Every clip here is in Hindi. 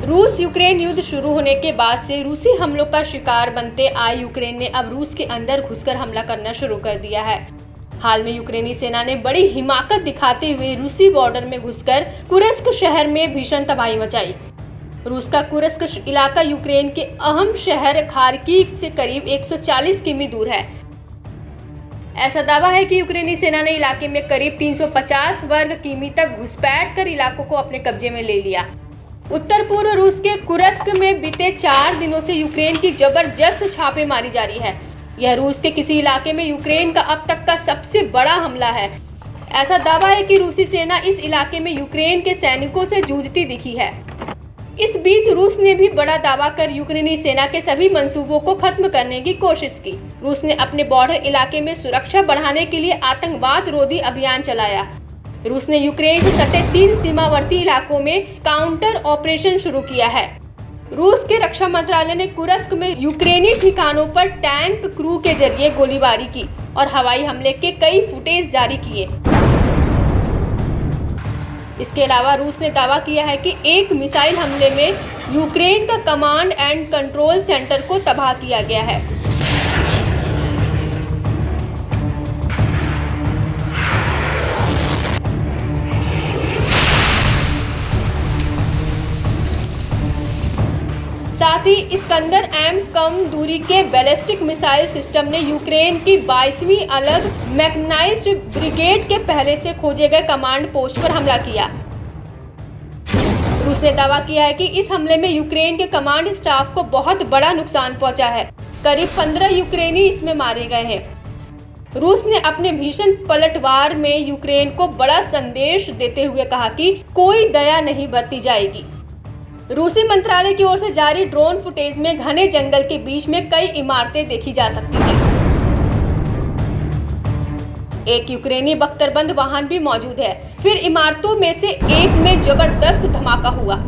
रूस यूक्रेन युद्ध शुरू होने के बाद से रूसी हमलों का शिकार बनते आए यूक्रेन ने अब रूस के अंदर घुसकर हमला करना शुरू कर दिया है। हाल में यूक्रेनी सेना ने बड़ी हिमाकत दिखाते हुए रूसी बॉर्डर में घुसकर कुर्स्क शहर में भीषण तबाही मचाई। रूस का कुर्स्क इलाका यूक्रेन के अहम शहर खार्किव से करीब 140 किमी दूर है। ऐसा दावा है कि यूक्रेनी सेना ने इलाके में करीब 350 वर्ग किमी तक घुसपैठ कर इलाकों को अपने कब्जे में ले लिया। उत्तर पूर्व रूस के कुर्स्क में बीते 4 दिनों से यूक्रेन की जबरदस्त छापेमारी जारी है। यह रूस के किसी इलाके में यूक्रेन का अब तक का सबसे बड़ा हमला है। ऐसा दावा है कि रूसी सेना इस इलाके में यूक्रेन के सैनिकों से जूझती दिखी है। इस बीच रूस ने भी बड़ा दावा कर यूक्रेनी सेना के सभी मंसूबों को खत्म करने की कोशिश की। रूस ने अपने बॉर्डर इलाके में सुरक्षा बढ़ाने के लिए आतंकवाद रोधी अभियान चलाया। रूस ने यूक्रेन से सटे 3 सीमावर्ती इलाकों में काउंटर ऑपरेशन शुरू किया है। रूस के रक्षा मंत्रालय ने कुर्स्क में यूक्रेनी ठिकानों पर टैंक क्रू के जरिए गोलीबारी की और हवाई हमले के कई फुटेज जारी किए। इसके अलावा रूस ने दावा किया है कि एक मिसाइल हमले में यूक्रेन का कमांड एंड कंट्रोल सेंटर को तबाह किया गया है। साथ ही इस्कंदर एम कम दूरी के बैलिस्टिक मिसाइल सिस्टम ने यूक्रेन की 22वीं अलग मैकेनाइज्ड ब्रिगेड के पहले से खोजे गए कमांड पोस्ट पर हमला किया। रूस ने दावा किया है कि इस हमले में यूक्रेन के कमांड स्टाफ को बहुत बड़ा नुकसान पहुंचा है। करीब 15 यूक्रेनी इसमें मारे गए हैं। रूस ने अपने भीषण पलटवार में यूक्रेन को बड़ा संदेश देते हुए कहा कि कोई दया नहीं बरती जाएगी। रूसी मंत्रालय की ओर से जारी ड्रोन फुटेज में घने जंगल के बीच में कई इमारतें देखी जा सकती हैं। एक यूक्रेनी बख्तरबंद वाहन भी मौजूद है। फिर इमारतों में से एक में जबरदस्त धमाका हुआ।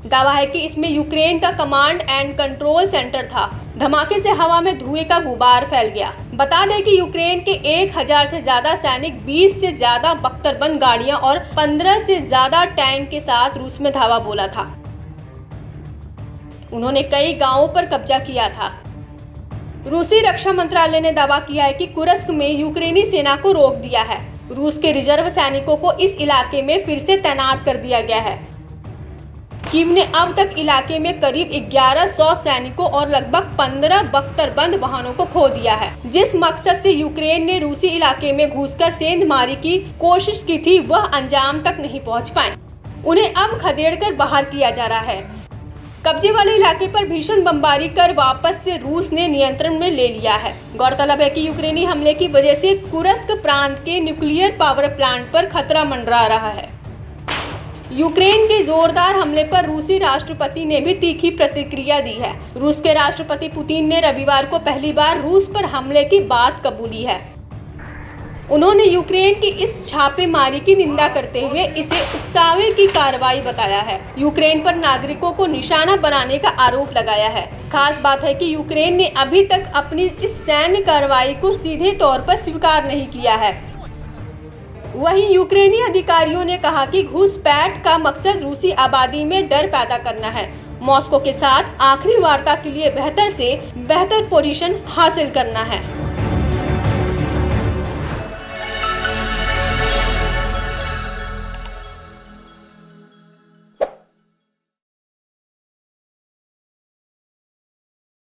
दावा है कि इसमें यूक्रेन का कमांड एंड कंट्रोल सेंटर था। धमाके से हवा में धुएं का गुबार फैल गया। बता दें कि यूक्रेन के 1000 से ज्यादा सैनिक, 20 से ज्यादा बख्तरबंद गाड़ियां और 15 से ज्यादा टैंक के साथ रूस में धावा बोला था। उन्होंने कई गांवों पर कब्जा किया था। रूसी रक्षा मंत्रालय ने दावा किया है कि कुर्स्क में यूक्रेनी सेना को रोक दिया है। रूस के रिजर्व सैनिकों को इस इलाके में फिर से तैनात कर दिया गया है। कीव ने अब तक इलाके में करीब 1100 सैनिकों और लगभग 15 बख्तरबंद वाहनों को खो दिया है। जिस मकसद से यूक्रेन ने रूसी इलाके में घुसकर सेंधमारी की कोशिश की थी, वह अंजाम तक नहीं पहुंच पाए। उन्हें अब खदेड़कर बाहर किया जा रहा है। कब्जे वाले इलाके पर भीषण बमबारी कर वापस से रूस ने नियंत्रण में ले लिया है। गौरतलब है कि यूक्रेनी हमले की वजह से कुर्स्क प्रांत के न्यूक्लियर पावर प्लांट पर खतरा मंडरा रहा है। यूक्रेन के जोरदार हमले पर रूसी राष्ट्रपति ने भी तीखी प्रतिक्रिया दी है। रूस के राष्ट्रपति पुतिन ने रविवार को पहली बार रूस पर हमले की बात कबूली है। उन्होंने यूक्रेन की इस छापेमारी की निंदा करते हुए इसे उकसावे की कार्रवाई बताया है। यूक्रेन पर नागरिकों को निशाना बनाने का आरोप लगाया है। खास बात है कि यूक्रेन ने अभी तक अपनी इस सैन्य कार्रवाई को सीधे तौर पर स्वीकार नहीं किया है। वहीं यूक्रेनी अधिकारियों ने कहा कि घुसपैठ का मकसद रूसी आबादी में डर पैदा करना है। मॉस्को के साथ आखिरी वार्ता के लिए बेहतर से बेहतर पोजीशन हासिल करना है।